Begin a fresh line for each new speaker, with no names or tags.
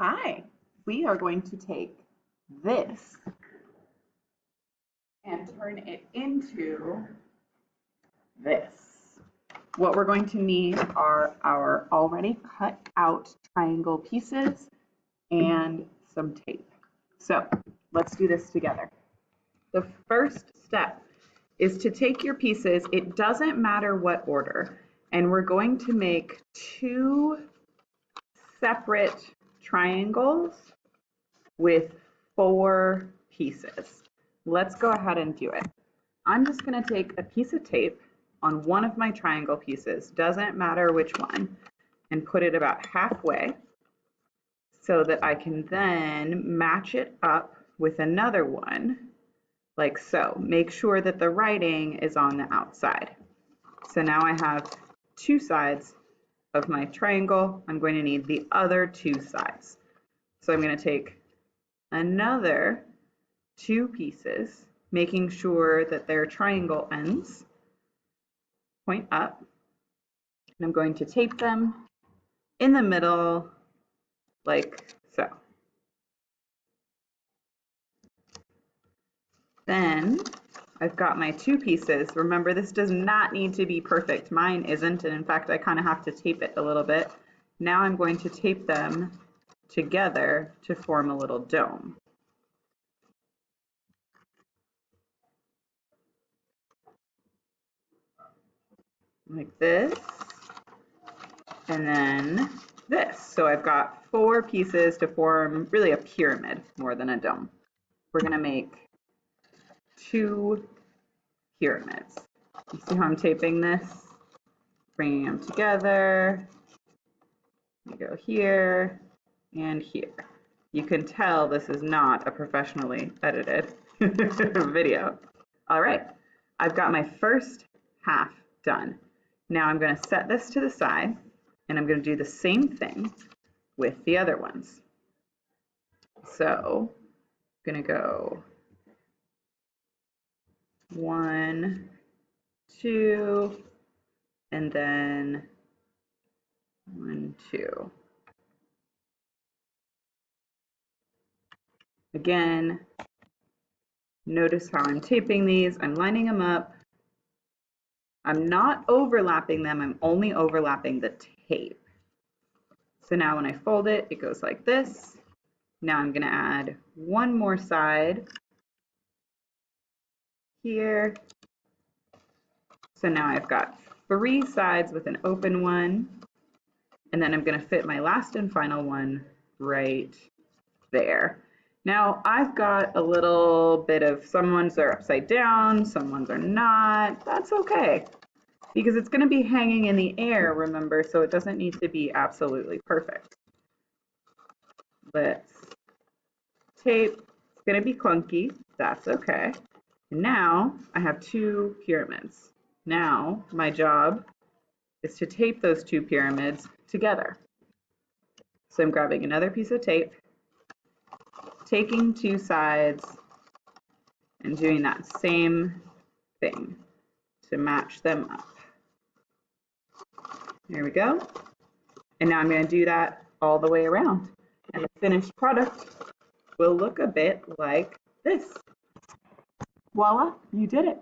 Hi, we are going to take this and turn it into this. What we're going to need are our already cut out triangle pieces and some tape. So let's do this together. The first step is to take your pieces, it doesn't matter what order, and we're going to make two separate triangles with 4 pieces. Let's go ahead and do it. I'm just going to take a piece of tape on one of my triangle pieces, doesn't matter which one, and put it about halfway so that I can then match it up with another one like so. Make sure that the writing is on the outside. So now I have 2 sides of my triangle. I'm going to need the other 2 sides. So I'm going to take another 2 pieces, making sure that their triangle ends point up, and I'm going to tape them in the middle like so. Then I've got my 2 pieces. Remember, this does not need to be perfect. Mine isn't, and in fact I kind of have to tape it a little bit. Now I'm going to tape them together to form a little dome. Like this, and then this. So I've got 4 pieces to form really a pyramid more than a dome. We're going to make 2 pyramids. You see how I'm taping this? Bringing them together. We go here and here. You can tell this is not a professionally edited video. All right, I've got my first half done. Now I'm going to set this to the side, and I'm going to do the same thing with the other ones. So I'm going to go 1, 2, and then 1, 2. Again, notice how I'm taping these. I'm lining them up. I'm not overlapping them. I'm only overlapping the tape. So now when I fold it, it goes like this. Now I'm going to add one more side here. So now I've got 3 sides with an open one, and then I'm going to fit my last and final one right there. Now I've got a little bit of, some ones are upside down, some ones are not. That's okay, because it's going to be hanging in the air, remember, so it doesn't need to be absolutely perfect. Let's tape. It's going to be clunky. That's okay. And now I have 2 pyramids. Now my job is to tape those 2 pyramids together. So I'm grabbing another piece of tape, taking 2 sides, and doing that same thing to match them up. There we go. And now I'm going to do that all the way around. And the finished product will look a bit like this. Voila, you did it.